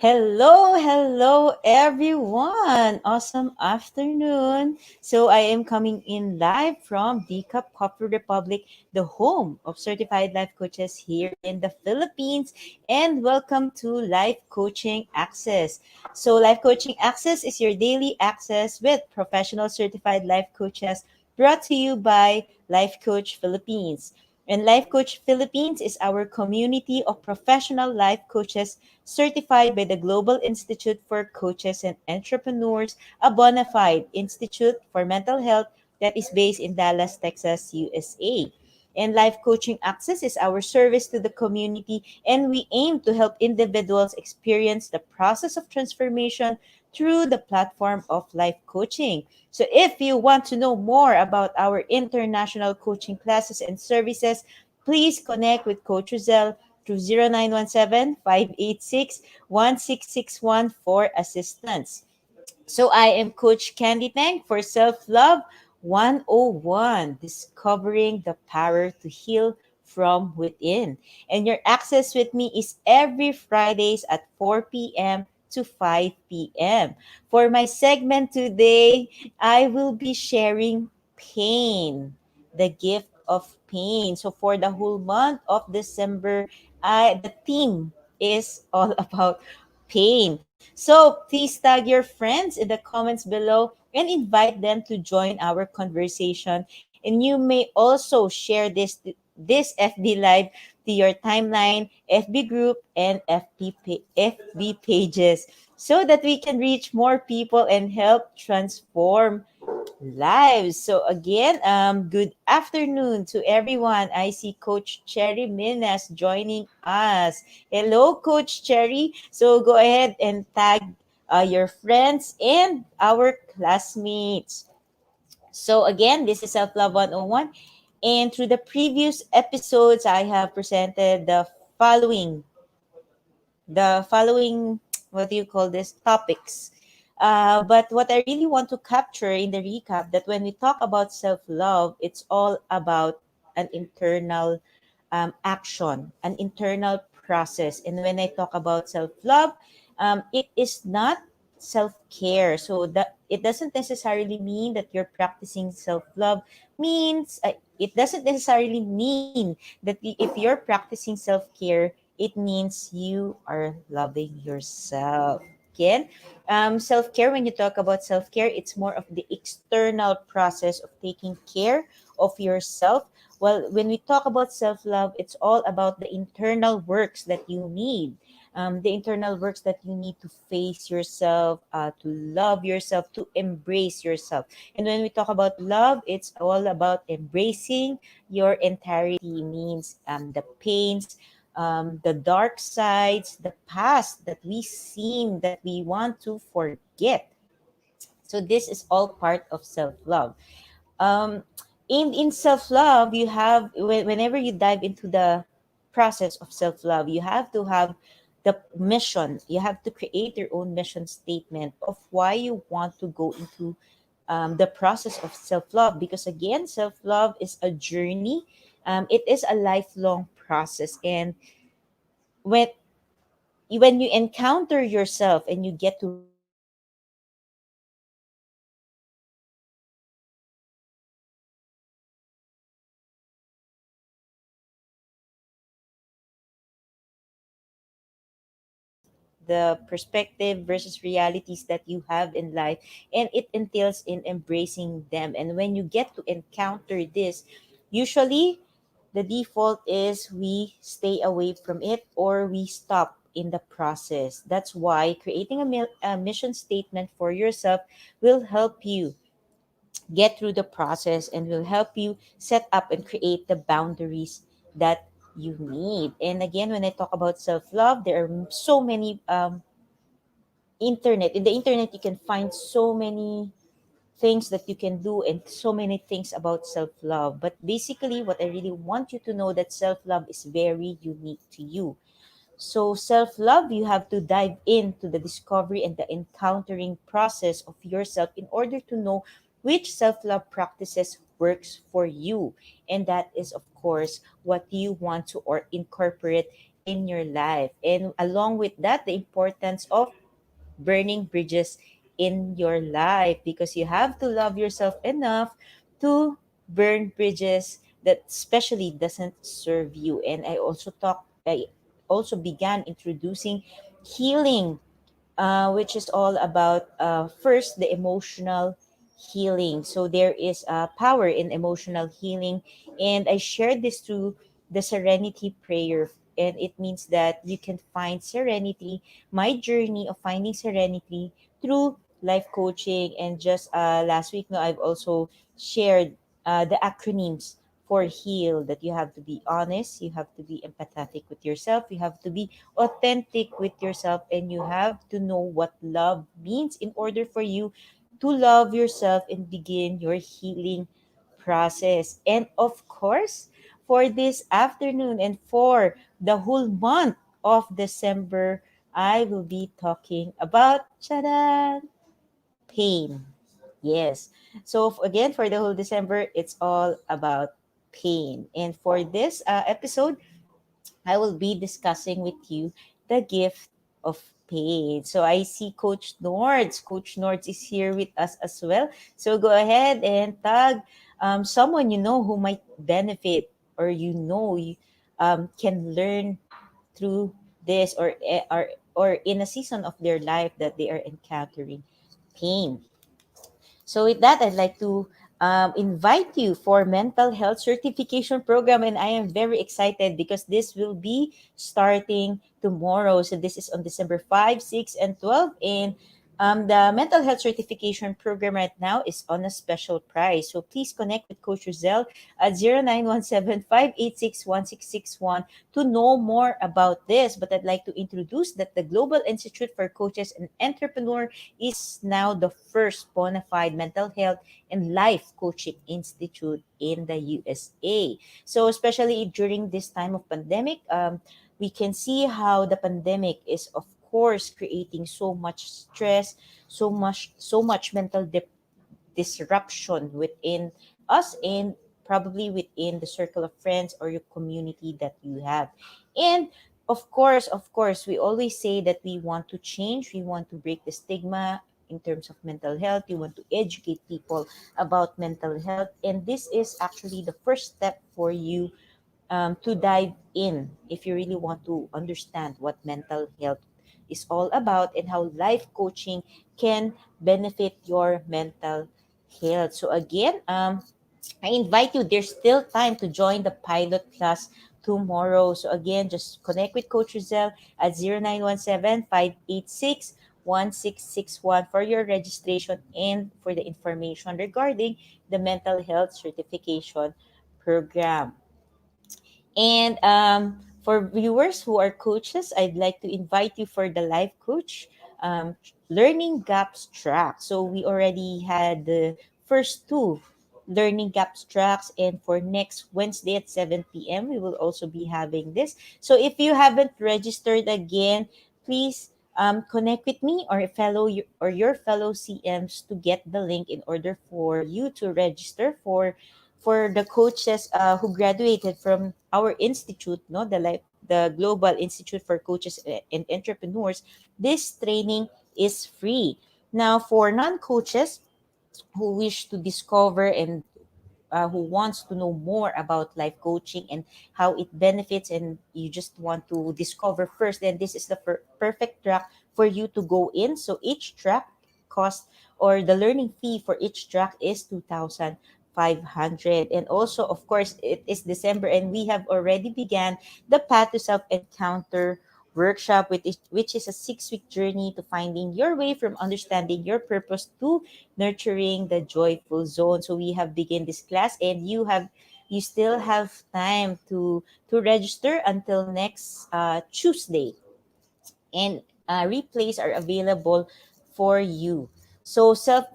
Hello, everyone. Awesome afternoon. So I am coming in live from the Cup Coffee Republic, the home of certified life coaches here in the Philippines. And welcome to Life Coaching Access. So Life Coaching Access is your daily access with professional certified life coaches brought to you by Life Coach Philippines. And Life Coach Philippines is our community of professional life coaches certified by the Global Institute for Coaches and Entrepreneurs, a bona fide institute for mental health that is based in Dallas, Texas, USA. And Life Coaching Access is our service to the community, and we aim to help individuals experience the process of transformation through the platform of life coaching. So, if you want to know more about our international coaching classes and services, please connect with Coach Rizal through 0917-586-1661 for assistance. So I am Coach Candee Teng for Self Love 101, discovering the power to heal from within. And your access with me is every Fridays at 4 p.m. to 5 p.m. For my segment today, I will be sharing pain, the gift of pain. So for the whole month of December, the theme is all about pain. So please tag your friends in the comments below and invite them to join our conversation. And you may also share this FB Live to your timeline, FB group, and FB pages so that we can reach more people and help transform live. So again, good afternoon to everyone. I see Coach Cherry Minas joining us. Hello, Coach Cherry. So go ahead and tag your friends and our classmates. So again, this is Self Love 101. And through the previous episodes, I have presented following the following what do you call this topics. But what I really want to capture in the recap that when we talk about self-love, it's all about an internal action, an internal process. And when I talk about self-love, it is not self-care. So that it doesn't necessarily mean that you're practicing self-love means it doesn't necessarily mean that if you're practicing self-care, it means you are loving yourself. Again, self care, when you talk about self care, it's more of the external process of taking care of yourself. Well, when we talk about self love, it's all about the internal works that you need. The internal works that you need to face yourself, to love yourself, to embrace yourself. And when we talk about love, it's all about embracing your entirety, means the pains, the dark sides, the past that we seem that we want to forget. So this is all part of self-love. Um, in self-love, you have whenever you dive into the process of self-love, you have to have the mission. You have to create your own mission statement of why you want to go into the process of self-love, because again, self-love is a journey. It is a lifelong process, and when when you encounter yourself and you get to recognize yourself, you will the perspective versus realities that you have in life, and it entails in embracing them. And when you get to encounter this, usually the default is we stay away from it or we stop in the process. That's why creating a mission statement for yourself will help you get through the process and will help you set up and create the boundaries that you need. And again, when I talk about self-love, there are so many internet in the internet you can find so many things that you can do and so many things about self-love. But basically, what I really want you to know that self-love is very unique to you. So self-love, you have to dive into the discovery and the encountering process of yourself in order to know which self-love practices works for you. And that is, of course, what you want to or incorporate in your life. And along with that, the importance of burning bridges in your life, because you have to love yourself enough to burn bridges that especially doesn't serve you. And I also began introducing healing, which is all about first the emotional healing. So there is power in emotional healing, and I shared this through the Serenity Prayer, and it means that you can find serenity. My journey of finding serenity through life coaching, and just last week, no, I've also shared the acronyms for heal. That you have to be honest, you have to be empathetic with yourself, you have to be authentic with yourself, and you have to know what love means in order for you to love yourself and begin your healing process. And of course, for this afternoon and for the whole month of December, I will be talking about pain. Yes. So again, for the whole December, it's all about pain. And for this episode, I will be discussing with you the gift of pain. So I see Coach Nords. Coach Nords is here with us as well. So go ahead and tag someone you know who might benefit, or you know you can learn through this, or in a season of their life that they are encountering pain. So with that, I'd like to invite you for mental health certification program, and I am very excited because this will be starting tomorrow. So this is on December 5, 6, and 12, and the mental health certification program right now is on a special price. So please connect with Coach Roselle at 0917-586-1661 to know more about this. But I'd like to introduce that the Global Institute for Coaches and Entrepreneurs is now the first bona fide mental health and life coaching institute in the USA. So especially during this time of pandemic, we can see how the pandemic is of course creating so much stress, so much mental disruption within us, and probably within the circle of friends or your community that you have. And of course, we always say that we want to change, we want to break the stigma in terms of mental health, we want to educate people about mental health. And this is actually the first step for you to dive in if you really want to understand what mental health is all about and how life coaching can benefit your mental health. So again, I invite you, there's still time to join the pilot class tomorrow. So again, just connect with Coach Rizal at 0917-586-1661 for your registration and for the information regarding the mental health certification program. And for viewers who are coaches, I'd like to invite you for the life coach um, learning gaps track. So we already had the first two learning gaps tracks, and for next Wednesday at 7 p.m. we will also be having this. So if you haven't registered again, please connect with me or your fellow CMs to get the link in order for you to register for the coaches who graduated from our institute, no, the Global Institute for Coaches and Entrepreneurs. This training is free. Now, for non-coaches who wish to discover and who wants to know more about life coaching and how it benefits, and you just want to discover first, then this is the perfect track for you to go in. So each track cost, or the learning fee for each track, is 2,500. And also, of course, it is December and we have already began the Path to Self Encounter workshop, which is a 6-week journey to finding your way from understanding your purpose to nurturing the joyful zone. So we have begun this class, and you still have time to register until next Tuesday, and replays are available for you. So self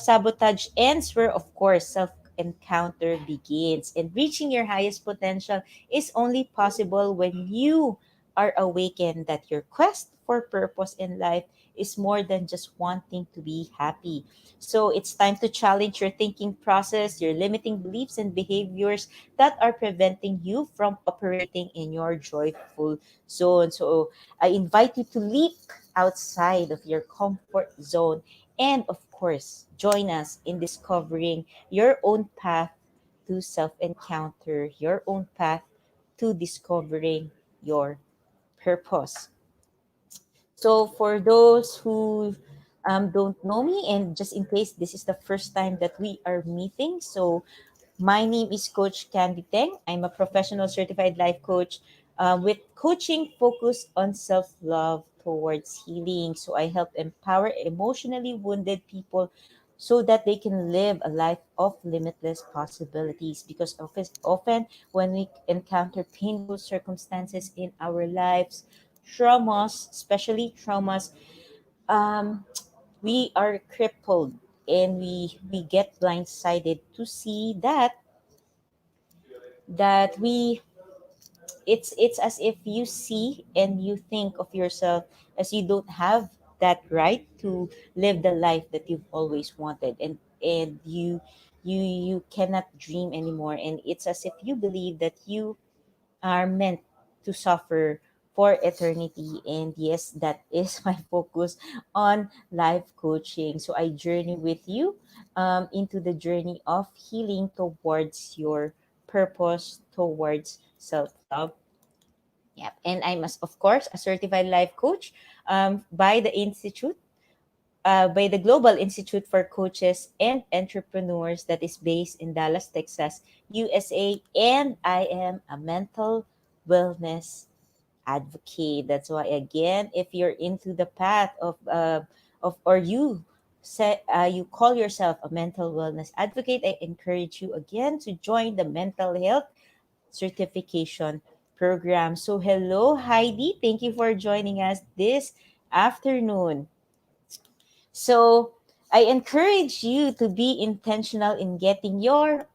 sabotage ends where, of course, self encounter begins, and reaching your highest potential is only possible when you are awakened that your quest for purpose in life is more than just wanting to be happy. So it's time to challenge your thinking process, your limiting beliefs and behaviors that are preventing you from operating in your joyful zone. So I invite you to leap outside of your comfort zone and, of course, join us in discovering your own path to self encounter, your own path to discovering your purpose. So, for those who don't know me, and just in case this is the first time that we are meeting, so my name is Coach Candee Teng. I'm a professional certified life coach with coaching focused on self love towards healing. So I help empower emotionally wounded people so that they can live a life of limitless possibilities. Because often when we encounter painful circumstances in our lives, traumas, especially traumas, um, we are crippled and we get blindsided to see that we it's as if you see and you think of yourself as you don't have that right to live the life that you've always wanted, and you cannot dream anymore, and it's as if you believe that you are meant to suffer for eternity. And yes, that is my focus on life coaching. So I journey with you into the journey of healing towards your purpose, towards self love. Yep. And I'm, of course, a certified life coach by the Institute. By the Global Institute for Coaches and Entrepreneurs that is based in Dallas, Texas, USA, and I am a mental wellness advocate. That's why, again, if you're into the path of or you say you call yourself a mental wellness advocate, I encourage you again to join the mental health certification program. So hello Heidi, thank you for joining us this afternoon. So I encourage you to be intentional in getting your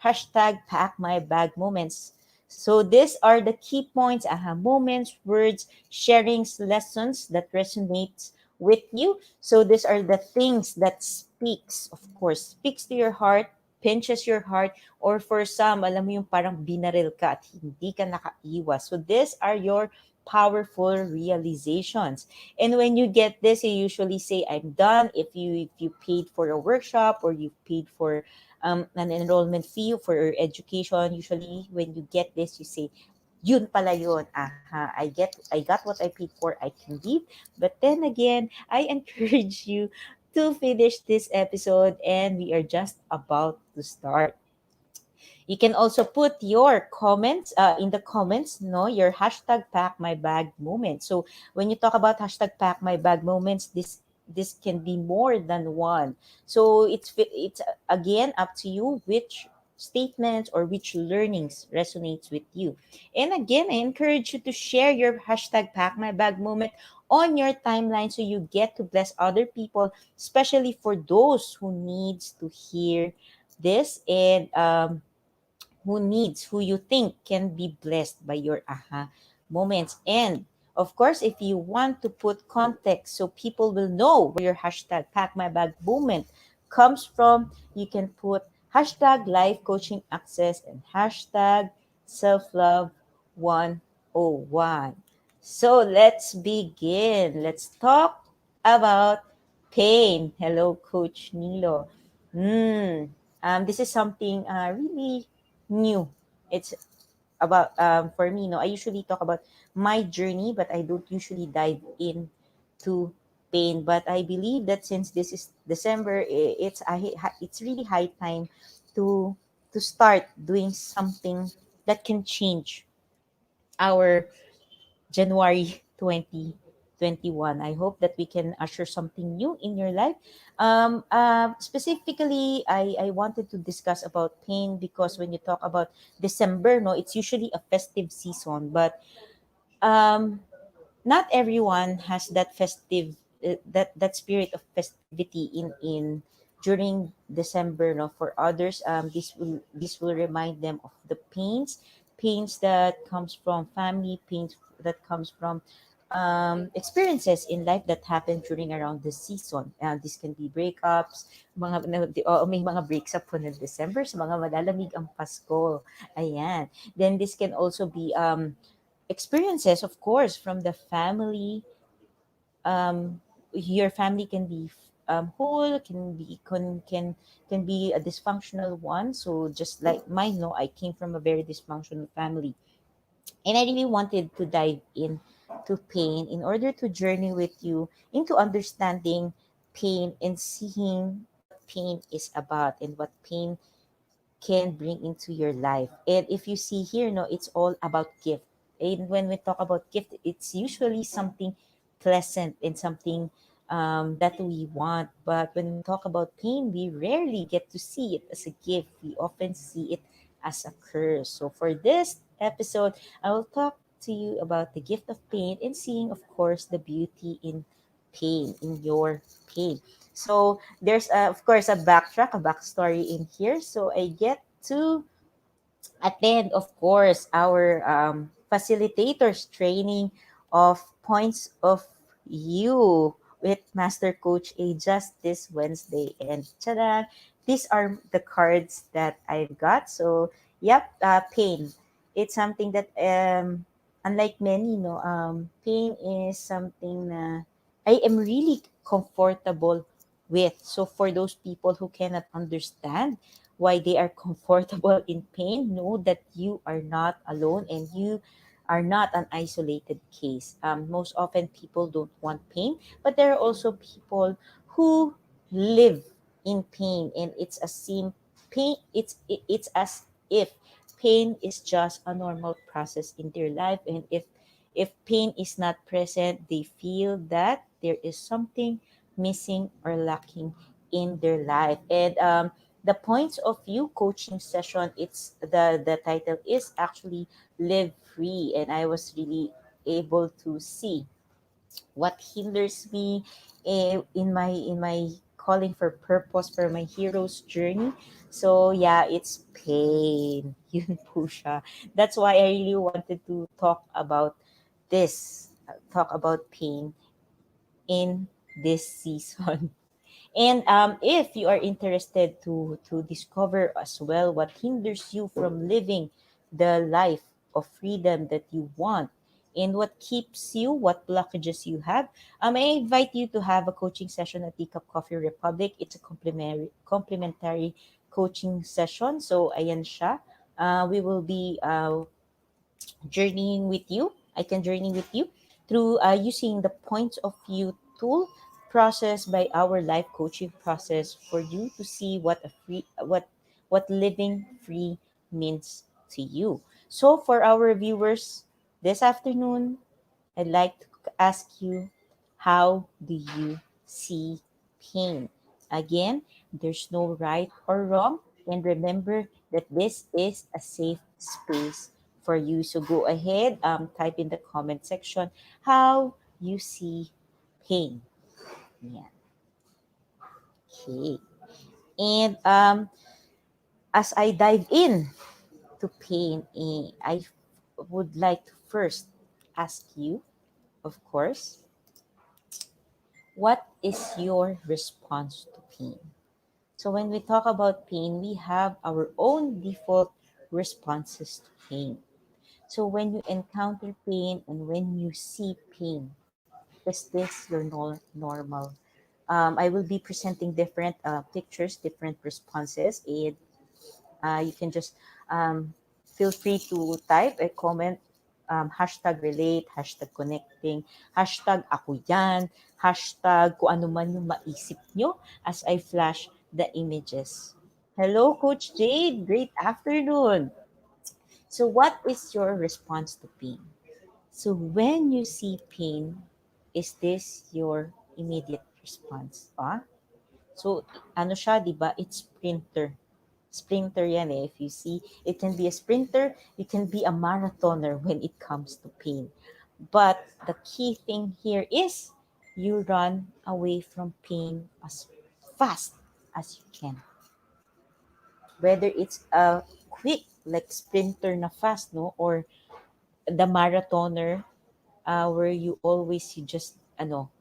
hashtag pack my bag moments. So these are the key points, aha moments, words, sharings, lessons that resonates with you. So these are the things that speaks, of course, speaks to your heart, pinches your heart, or for some, alam mo yung parang binaril ka at hindi ka nakaiwas. So these are your powerful realizations. And when you get this, you usually say, I'm done. If you paid for a workshop or you paid for an enrollment fee for your education, usually when you get this, you say, yun pala yun. Aha, I got what I paid for. I can leave. But then again, I encourage you to finish this episode, and we are just about to start. You can also put your comments in the comments, no, your hashtag pack my bag moment. So when you talk about hashtag pack my bag moments, this can be more than one. So it's again up to you which statements or which learnings resonates with you. And again, I encourage you to share your hashtag pack my bag moment on your timeline so you get to bless other people, especially for those who needs to hear this, and who you think can be blessed by your aha moments. And of course, if you want to put context so people will know where your hashtag pack my bag moment comes from, you can put hashtag life coaching access and hashtag self love 101. So let's begin. Let's talk about pain. Hello, Coach Nilo. This is something really new. It's about for me, no, I usually talk about my journey, but I don't usually dive into pain. But I believe that since this is December, it's really high time to start doing something that can change our January 2021. I hope that we can usher something new in your life. Specifically, I wanted to discuss about pain because when you talk about December, no, it's usually a festive season, but um, not everyone has that festive that spirit of festivity in during December. No, for others, this will remind them of the pains that comes from family, pains that comes from experiences in life that happen during around the season. This can be breakups, may mga breaks up po ng December, sa mga malalamig ang Pasko. Ayan. Then this can also be experiences, of course, from the family. Your family can be whole, can be a dysfunctional one. So just like mine, no, I came from a very dysfunctional family, and I really wanted to dive in to pain in order to journey with you into understanding pain and seeing what pain is about and what pain can bring into your life. And if you see here, no, it's all about gift. And when we talk about gift, it's usually something pleasant and something that we want. But when we talk about pain, we rarely get to see it as a gift. We often see it as a curse. So for this episode, I will talk to you about the gift of pain and seeing, of course, the beauty in pain, in your pain. So there's of course a backstory in here. So I get to attend, of course, our facilitators training of points of view with Master Coach A just this Wednesday. And ta-da! These are the cards that I've got. So, yep, pain. It's something that, unlike many, pain is something na I am really comfortable with. So, for those people who cannot understand why they are comfortable in pain, know that you are not alone and you are not an isolated case. Most often, people don't want pain, but there are also people who live in pain, and it's a sim pain. It's as if pain is just a normal process in their life, and if pain is not present, they feel that there is something missing or lacking in their life. And the points of view coaching session, it's the title is actually live free, and I was really able to see what hinders me in my calling for purpose for my hero's journey. So yeah, it's pain. Yun po siya. That's why I really wanted to talk about this, talk about pain in this season. And if you are interested to discover as well what hinders you from living the life of freedom that you want, and what keeps you, what blockages you have, I invite you to have a coaching session at Teacup Coffee Republic. It's a complimentary coaching session. So ayan siya. We will be journeying with you. I can journey with you through using the points of view tool process by our life coaching process for you to see what living free means to you. So for our viewers this afternoon, I'd like to ask you, how do you see pain? Again, there's no right or wrong. And remember that this is a safe space for you. So go ahead, type in the comment section how you see pain. Yeah. Okay. And as I dive in to pain, I would like to first ask you, of course, what is your response to pain? So when we talk about pain, we have our own default responses to pain. So when you encounter pain and when you see pain, is this your normal? I will be presenting different pictures, different responses, and you can just feel free to type a comment, hashtag relate, hashtag connecting, hashtag ako yan, hashtag kung ano man yung maisip nyo as I flash the images. Hello, Coach Jade. Great afternoon. So what is your response to pain? So when you see pain, is this your immediate response? So ano siya, 'di ba? It's sprinter. Sprinter yan eh. If you see, it can be a sprinter, you can be a marathoner when it comes to pain. But the key thing here is you run away from pain as fast as you can. Whether it's a quick, like sprinter na fast, no? Or the marathoner, where you just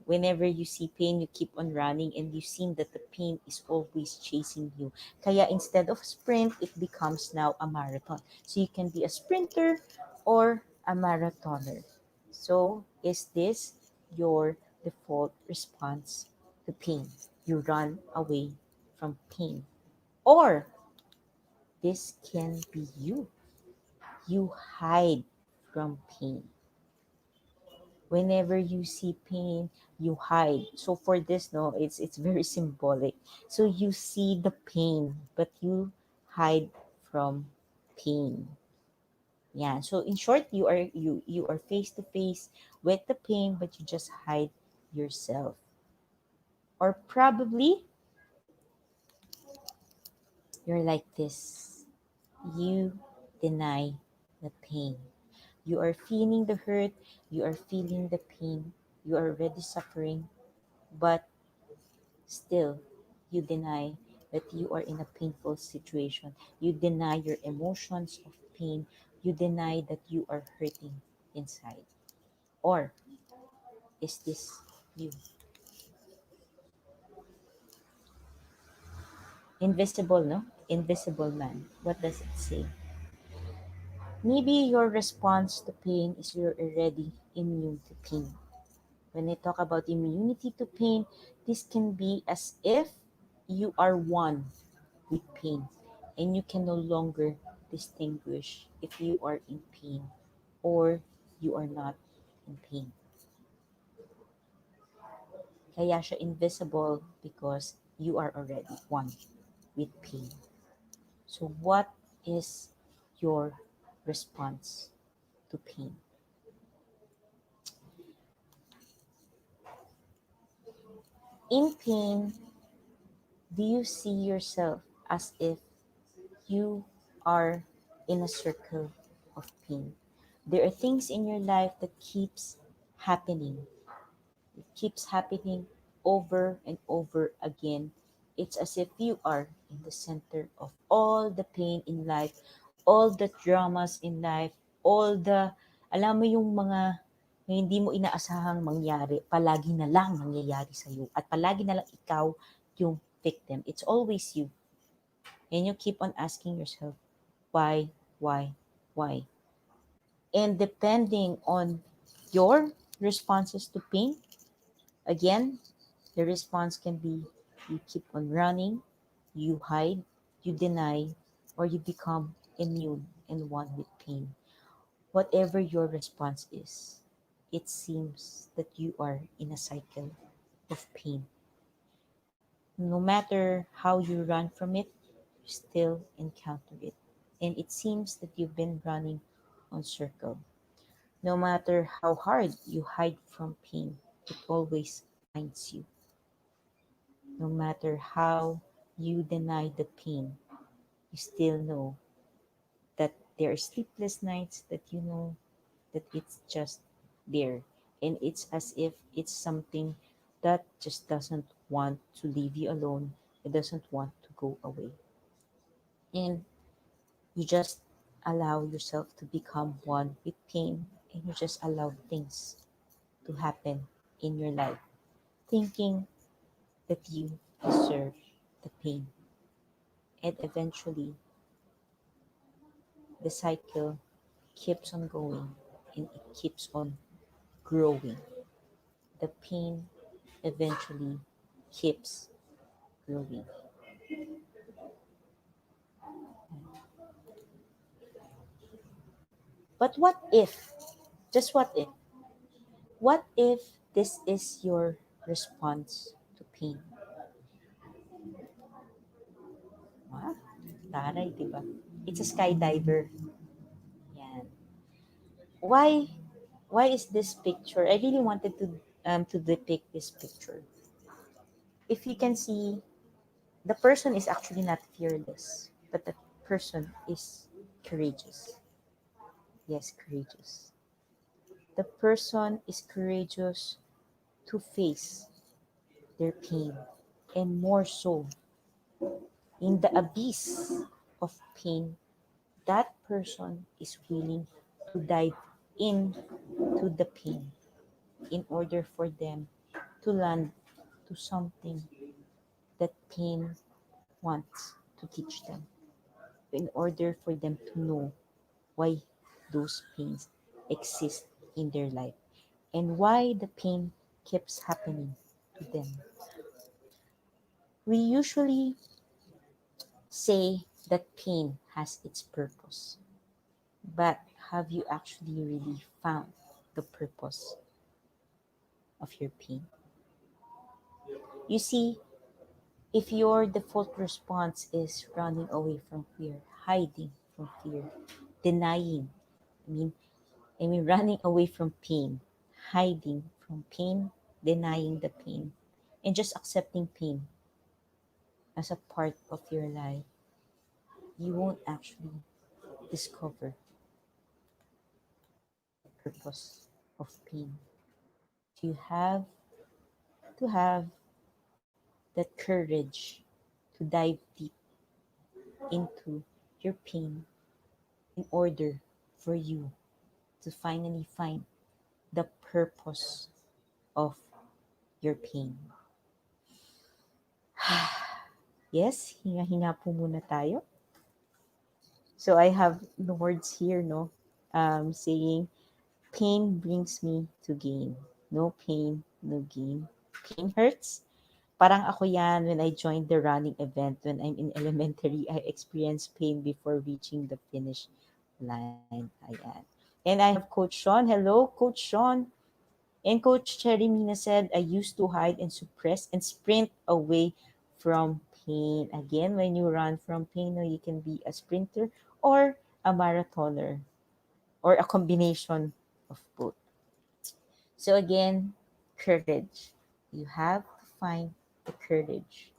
whenever you see pain, you keep on running, and you seen that the pain is always chasing you. Kaya instead of sprint, it becomes now a marathon. So you can be a sprinter or a marathoner. So is this your default response to pain? You run away from pain. Or this can be you. You hide from pain. Whenever you see pain, you hide. So for this, no, it's very symbolic. So you see the pain, but you hide from pain. Yeah. So in short, you are face to face with the pain, but you just hide yourself. Or probably you're like this. You deny the pain. You are feeling the hurt, you are feeling the pain, you are already suffering, but still, you deny that you are in a painful situation. You deny your emotions of pain. You deny that you are hurting inside. Or is this you? Invisible, no? Invisible man. What does it say? Maybe your response to pain is you're already immune to pain. When I talk about immunity to pain, this can be as if you are one with pain and you can no longer distinguish if you are in pain or you are not in pain. Kaya siya invisible because you are already one with pain. So what is your response to pain? In pain, do you see yourself as if you are in a circle of pain? There are things in your life that keeps happening. It keeps happening over and over again. It's as if you are in the center of all the pain in life, all the dramas in life, all the, alam mo yung mga hindi mo inaasahang mangyari, palagi na lang nangyayari sa'yo. At palagi na lang ikaw yung victim. It's always you. And you keep on asking yourself, why, why, why? And depending on your responses to pain, again, the response can be you keep on running, you hide, you deny, or you become immune and one with pain. Whatever your response is, it seems that you are in a cycle of pain. No matter how you run from it, you still encounter it. And it seems that you've been running on circle. No matter how hard you hide from pain, it always finds you. No matter how you deny the pain, you still know that there are sleepless nights that you know that it's just there. And it's as if it's something that just doesn't want to leave you alone. It doesn't want to go away. And you just allow yourself to become one with pain and you just allow things to happen in your life, thinking that you deserve the pain. And eventually, the cycle keeps on going and it keeps on growing. The pain eventually keeps growing. But what if, just what if this is your response to pain? Wow, taray, diba? It's a skydiver. Yan. Why, why is this picture? I really wanted to depict this picture. If you can see, the person is actually not fearless, but the person is courageous. Yes, courageous. The person is courageous to face their pain, and more so, in the abyss of pain, that person is willing to dive into the pain in order for them to land to something that pain wants to teach them, in order for them to know why those pains exist in their life and why the pain keeps happening to them. We usually say that pain has its purpose, but have you actually really found the purpose of your pain? You see, if your default response is running away from fear, hiding from fear, denying, I mean, running away from pain, hiding from pain, denying the pain, and just accepting pain as a part of your life, you won't actually discover the purpose of pain. You have to have that courage to dive deep into your pain in order for you to finally find the purpose of your pain. Yes, hinga-hinga po muna tayo. So I have the words here, no? Saying, pain brings me to gain. No pain, no gain. Pain hurts. Parang ako yan when I joined the running event when I'm in elementary. I experienced pain before reaching the finish line. Ayan. And I have Coach Sean. Hello, Coach Sean. And Coach Cherry Mina said, I used to hide and suppress and sprint away from pain. Again, when you run from pain, no, you can be a sprinter or a marathoner or a combination of both. So again, courage. You have to find the courage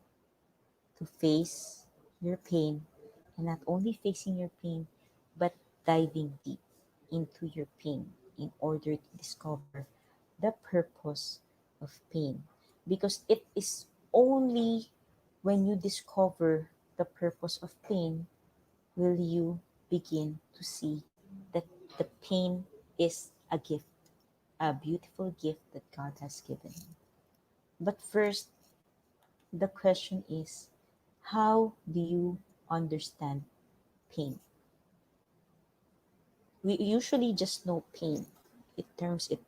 to face your pain, and not only facing your pain, but diving deep into your pain in order to discover the purpose of pain. Because it is only when you discover the purpose of pain will you begin to see that the pain is a gift, a beautiful gift that God has given. But first, the question is, how do you understand pain? We usually just know pain.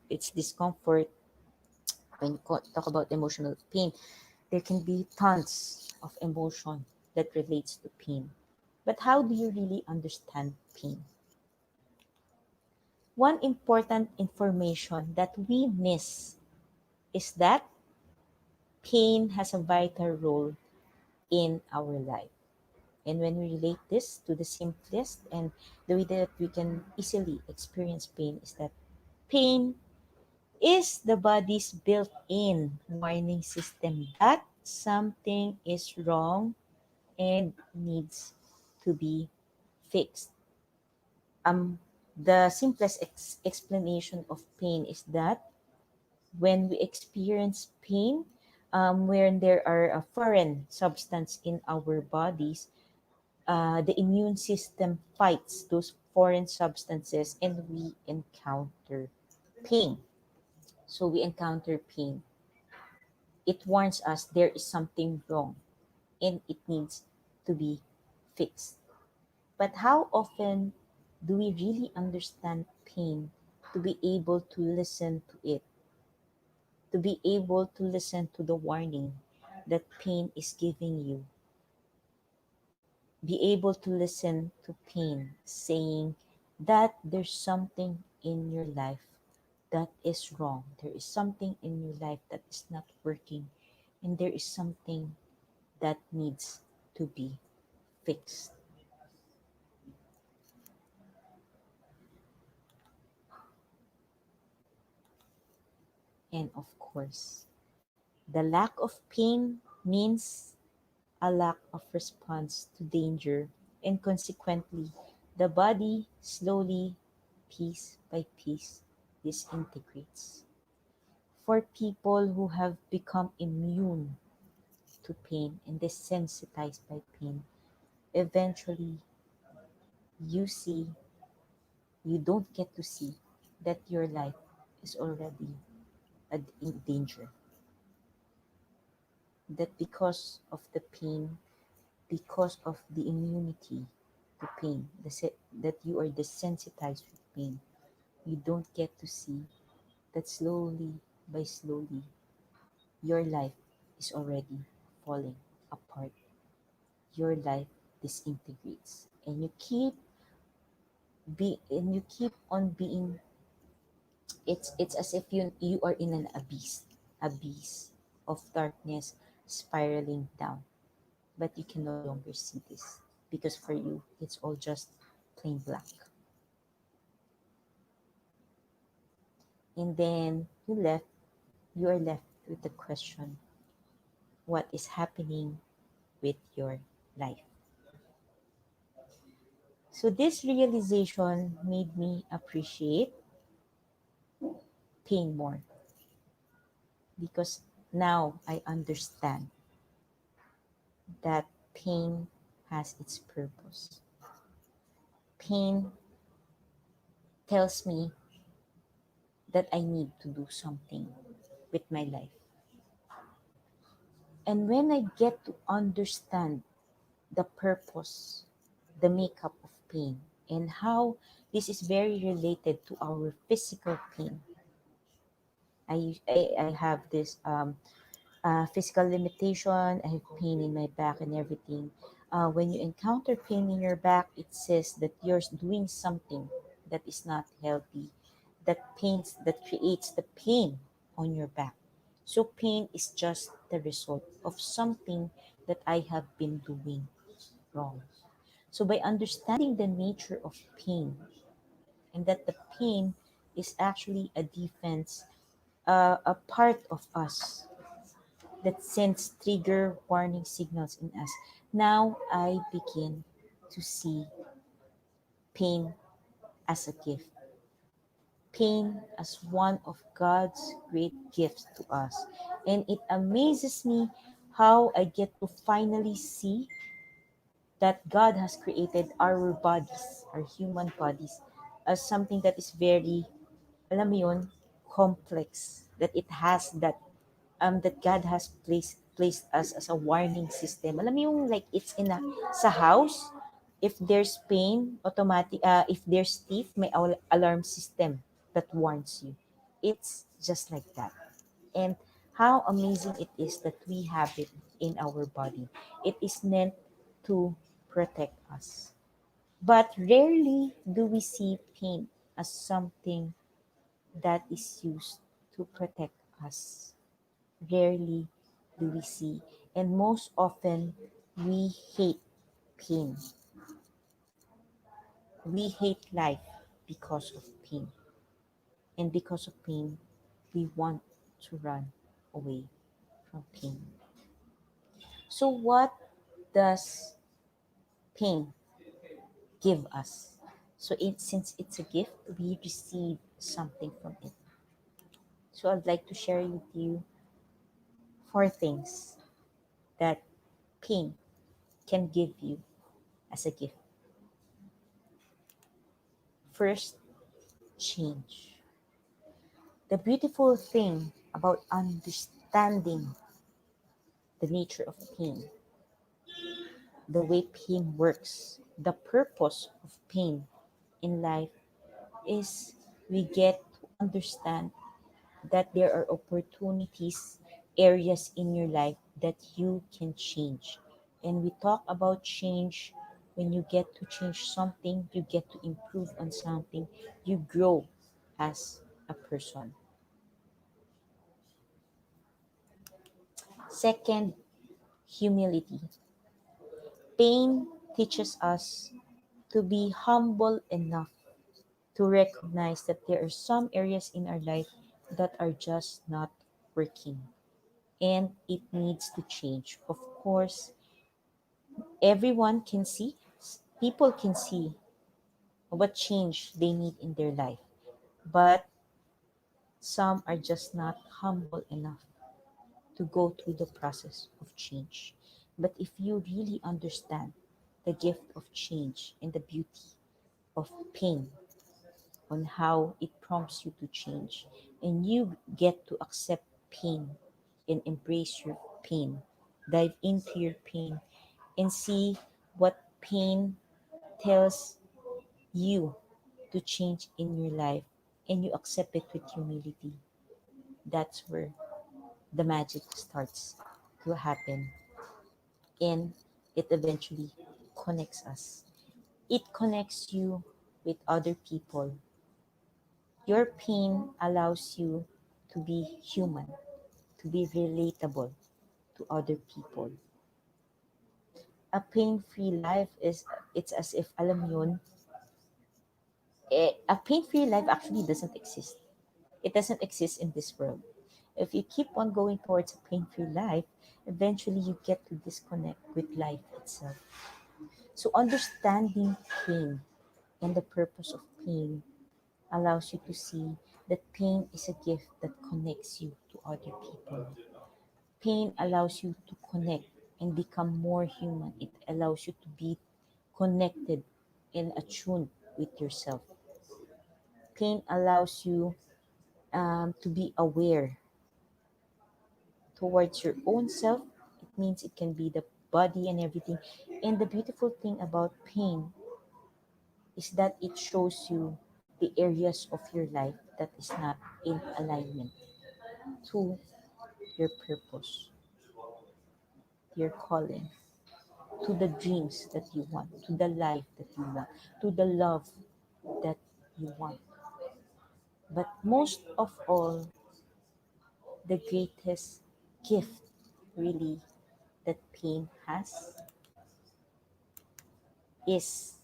It's discomfort. When you talk about emotional pain, there can be tons of emotion that relates to pain. But how do you really understand pain? One important information that we miss is that pain has a vital role in our life. And when we relate this to the simplest and the way that we can easily experience pain is that pain is the body's built-in warning system that something is wrong and needs to be fixed. The simplest explanation of pain is that when we experience pain, when there are a foreign substance in our bodies, the immune system fights those foreign substances and we encounter pain. So we encounter pain. It warns us there is something wrong and it needs to be fixed. But how often do we really understand pain to be able to listen to it, to be able to listen to the warning that pain is giving you, be able to listen to pain saying that there's something in your life that is wrong. There is something in your life that is not working, and there is something that needs to be fixed. And of course, the lack of pain means a lack of response to danger, and consequently, the body slowly, piece by piece, disintegrates. For people who have become immune to pain and desensitized by pain, eventually you see, you don't get to see that your life is already in danger, that because of the pain, because of the immunity to pain, that you are desensitized with pain, you don't get to see that slowly by slowly your life is already falling apart. Your life disintegrates, and you keep on being. It's as if you are in an abyss of darkness spiraling down, but you can no longer see this because for you it's all just plain black. And then you are left with the question, what is happening with your life? So this realization made me appreciate pain more because now I understand that pain has its purpose. Pain tells me that I need to do something with my life. And when I get to understand the purpose, the makeup of pain, and how this is very related to our physical pain, I have this physical limitation. I have pain in my back and everything. When you encounter pain in your back, it says that you're doing something that is not healthy, that creates the pain on your back. So pain is just the result of something that I have been doing wrong. So by understanding the nature of pain and that the pain is actually a defense, a part of us that sends trigger warning signals in us. Now I begin to see pain as a gift, pain as one of God's great gifts to us. And it amazes me how I get to finally see that God has created our bodies, our human bodies, as something that is very, alam mo yun, complex, that it has that God has placed us as a warning system. Alam mo yung like it's in a sa house, if there's pain, if there's thief, may alarm system that warns you. It's just like that. And how amazing it is that we have it in our body. It is meant to protect us. But rarely do we see pain as something that is used to protect us. Rarely do we see. And most often, we hate pain. We hate life because of pain. And because of pain, we want to run away from pain. So, what does pain give us? So, since it's a gift, we receive something from it. So, I'd like to share with you four things that pain can give you as a gift. First, change. The beautiful thing about understanding the nature of pain, the way pain works, the purpose of pain in life is we get to understand that there are opportunities, areas in your life that you can change. And we talk about change. When you get to change something, you get to improve on something, you grow as a person. Second, humility. Pain teaches us to be humble enough to recognize that there are some areas in our life that are just not working and it needs to change. Of course, everyone can see, people can see what change they need in their life, but some are just not humble enough to go through the process of change. But if you really understand the gift of change and the beauty of pain on how it prompts you to change. And you get to accept pain and embrace your pain. Dive into your pain and see what pain tells you to change in your life, and you accept it with humility. That's where the magic starts to happen, and it eventually connects us. It connects you with other people. Your pain allows you to be human, to be relatable to other people. A pain-free life is, it's as if, alam mo yun, a pain-free life actually doesn't exist. It doesn't exist in this world. If you keep on going towards a pain-free life, eventually you get to disconnect with life itself. So understanding pain and the purpose of pain allows you to see that pain is a gift that connects you to other people. Pain allows you to connect and become more human. It allows you to be connected and attuned with yourself. Pain allows you to be aware towards your own self. It means it can be the body and everything. And the beautiful thing about pain is that it shows you the areas of your life that is not in alignment to your purpose, your calling, to the dreams that you want, to the life that you want, to the love that you want. But most of all, the greatest gift really that pain has is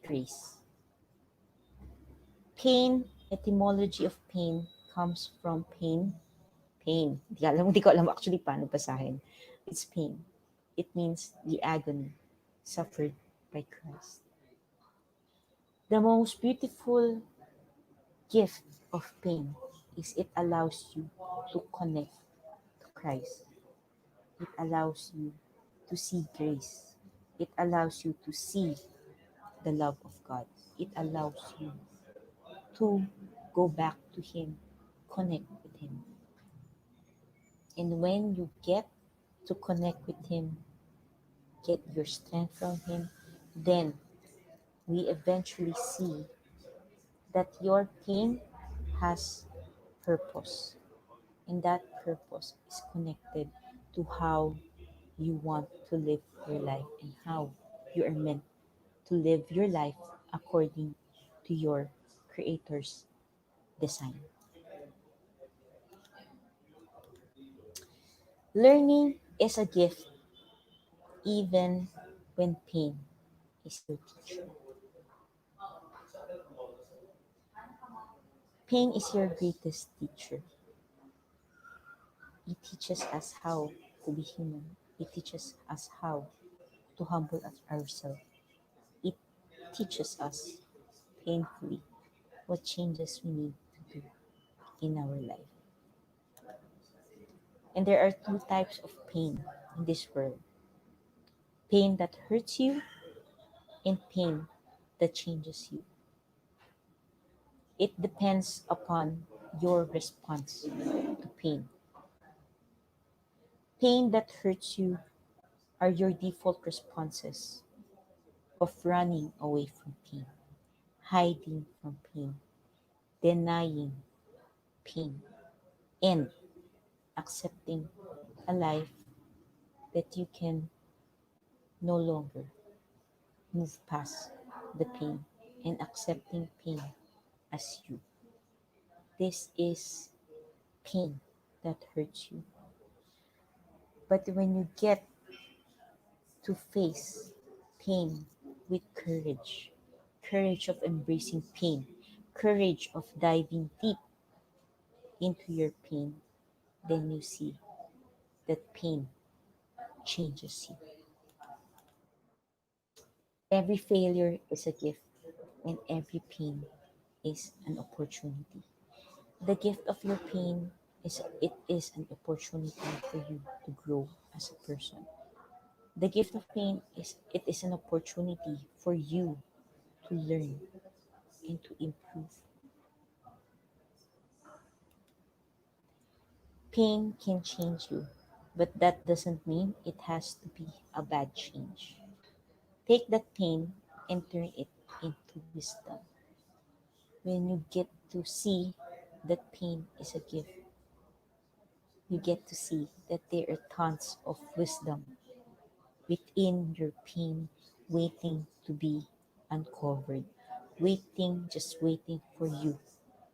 grace. Pain, etymology of pain comes from pain. Pain. Di ko alam actually paano basahin. It's pain. It means the agony suffered by Christ. The most beautiful gift of pain is it allows you to connect to Christ. It allows you to see grace. It allows you to see the love of God. It allows you to go back to Him, connect with Him. And when you get to connect with Him, get your strength from Him, then we eventually see that your pain has purpose. And that purpose is connected to how you want to live your life and how you are meant to live your life according to your Creator's design. Learning is a gift even when pain is your teacher. Pain is your greatest teacher. It teaches us how to be human. It teaches us how to humble ourselves. It teaches us painfully what changes we need to do in our life. And there are two types of pain in this world: pain that hurts you and pain that changes you. It depends upon your response to pain. Pain that hurts you are your default responses of running away from pain, hiding from pain, denying pain, and accepting a life that you can no longer move past the pain and accepting pain as you. This is pain that hurts you. But when you get to face pain with courage, courage of embracing pain, courage of diving deep into your pain, then you see that pain changes you. Every failure is a gift, and every pain is an opportunity. The gift of your pain is it is an opportunity for you to grow as a person. The gift of pain is it is an opportunity for you to learn and to improve. Pain can change you, but that doesn't mean it has to be a bad change. Take that pain and turn it into wisdom. When you get to see that pain is a gift, you get to see that there are tons of wisdom within your pain waiting to be uncovered, just waiting for you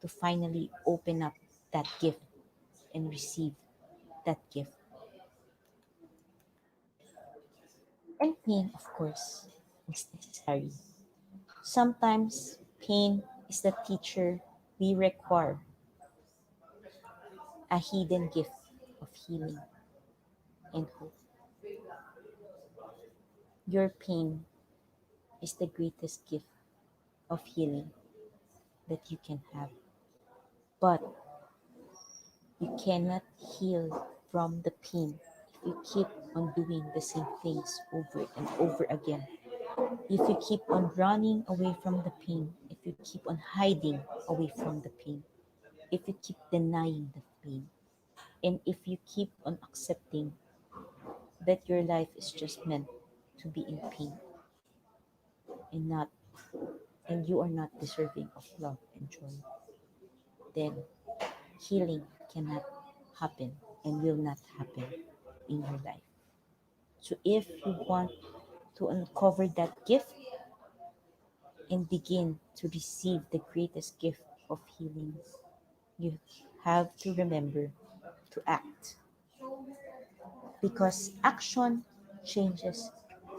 to finally open up that gift and receive that gift. And pain, of course, is necessary. Sometimes pain is the teacher we require, a hidden gift of healing and hope. Your pain is the greatest gift of healing that you can have. But you cannot heal from the pain if you keep on doing the same things over and over again. If you keep on running away from the pain, if you keep on hiding away from the pain, if you keep denying the pain, and if you keep on accepting that your life is just meant to be in pain and not and you are not deserving of love and joy, then healing cannot happen and will not happen in your life. So if you want to uncover that gift and begin to receive the greatest gift of healing, you have to remember to act, because action changes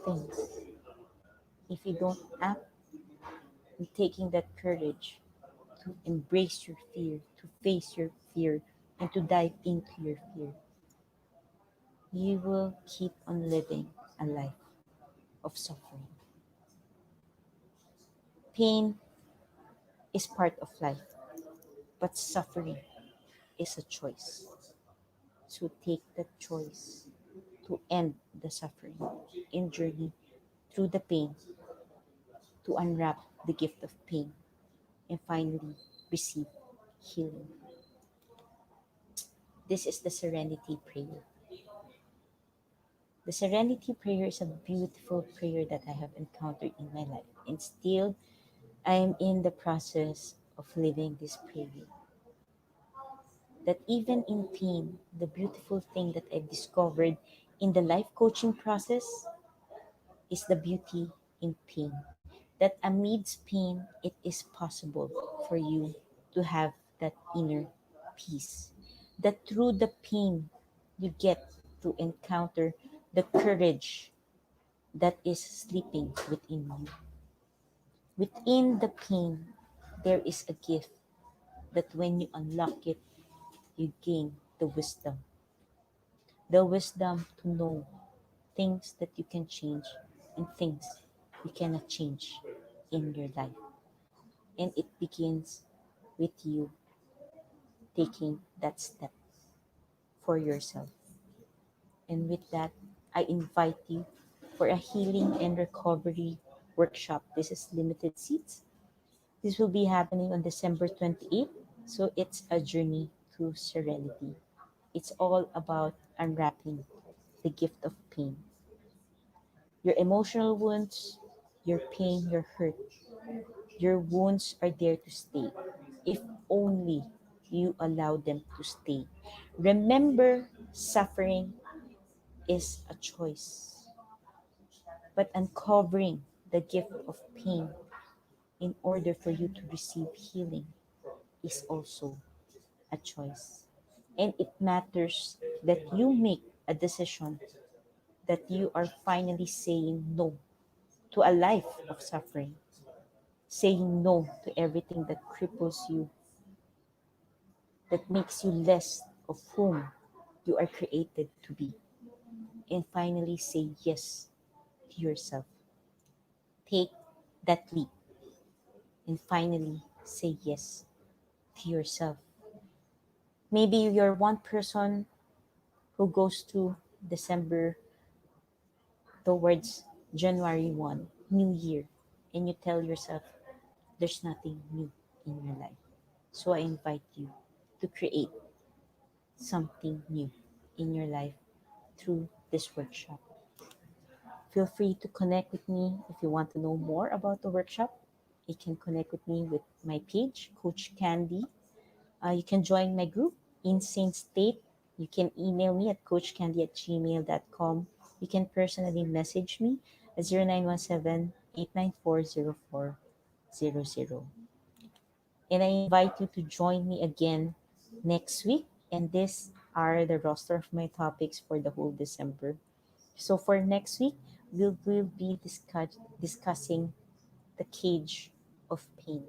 things. If you don't act and taking that courage to embrace your fear, to face your fear, and to dive into your fear, you will keep on living a life of suffering. Pain is part of life, but suffering is a choice. So take that choice to end the suffering and journey through the pain to unwrap the gift of pain and finally receive healing. This is the Serenity Prayer. The Serenity Prayer is a beautiful prayer that I have encountered in my life, and still I am in the process of living this prayer. That even in pain, the beautiful thing that I've discovered in the life coaching process is the beauty in pain. That amidst pain, it is possible for you to have that inner peace. That through the pain, you get to encounter the courage that is sleeping within you. Within the pain, there is a gift that when you unlock it, you gain the wisdom to know things that you can change and things you cannot change in your life. And it begins with you taking that step for yourself. And with that, I invite you for a healing and recovery workshop. This is limited seats. This will be happening on December 28th. So it's a journey to serenity. It's all about unwrapping the gift of pain. Your emotional wounds, your pain, your hurt, your wounds are there to stay. If only you allow them to stay. Remember, suffering is a choice, but uncovering the gift of pain in order for you to receive healing is also a choice. And it matters that you make a decision that you are finally saying no to a life of suffering, saying no to everything that cripples you, that makes you less of whom you are created to be, and finally say yes to yourself. Take that leap and finally say yes to yourself. Maybe you're one person who goes to December towards January 1, New Year, and you tell yourself there's nothing new in your life. So I invite you to create something new in your life through this workshop. Feel free to connect with me if you want to know more about the workshop. You can connect with me with my page, Coach Candee. You can join my group, Insane State. You can email me at coachcandy@gmail.com. You can personally message me at 0917-894-0400. And I invite you to join me again next week. And these are the roster of my topics for the whole December. So for next week, we'll be discussing the cage of pain.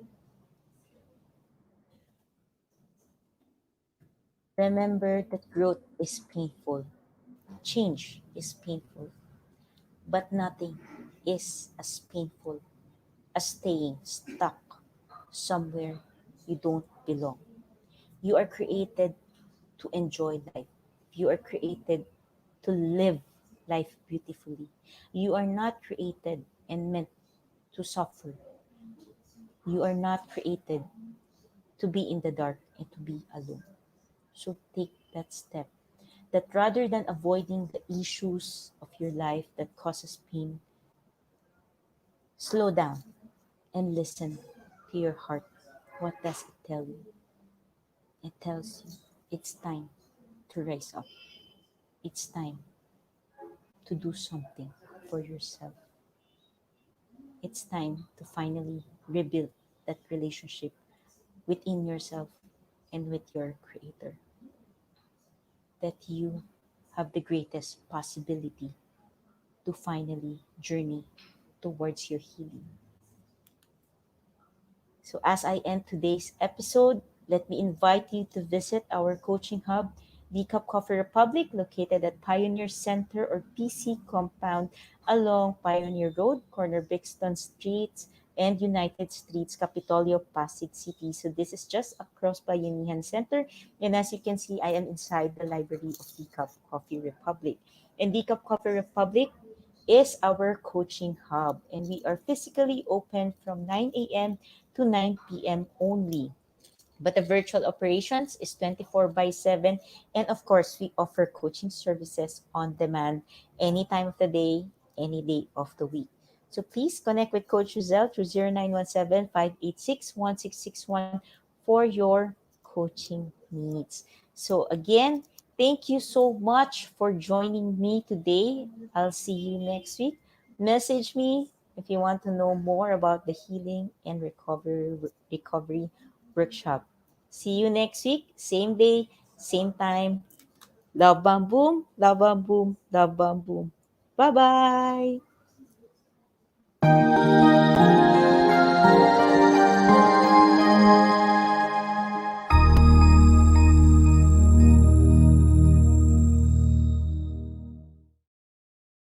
Remember that growth is painful, change is painful, but nothing is as painful as staying stuck somewhere you don't belong. You are created to enjoy life. You are created to live life beautifully. You are not created and meant to suffer. You are not created to be in the dark and to be alone. So take that step. That rather than avoiding the issues of your life that causes pain, slow down and listen to your heart. What does it tell you? It tells you it's time to rise up. It's time to do something for yourself. It's time to finally rebuild that relationship within yourself and with your creator. That you have the greatest possibility to finally journey towards your healing. So, as I end today's episode, let me invite you to visit our coaching hub, the Cup Coffee Republic, located at Pioneer Center or PC Compound along Pioneer Road, corner Brixton Streets and United Streets, Capitolio, Pasig City. So, this is just across Bayanihan Center. And as you can see, I am inside the library of the Cup Coffee Republic. And the Cup Coffee Republic is our coaching hub, and we are physically open from 9 a.m. to 9 p.m. only. But the virtual operations is 24 by 7. And of course, we offer coaching services on demand any time of the day, any day of the week. So please connect with Coach Rizal through 0917-586-1661 for your coaching needs. So again, thank you so much for joining me today. I'll see you next week. Message me if you want to know more about the healing and recovery workshop. See you next week, same day, same time. Love bomb boom, love bomb boom, love bomb boom. Bye bye.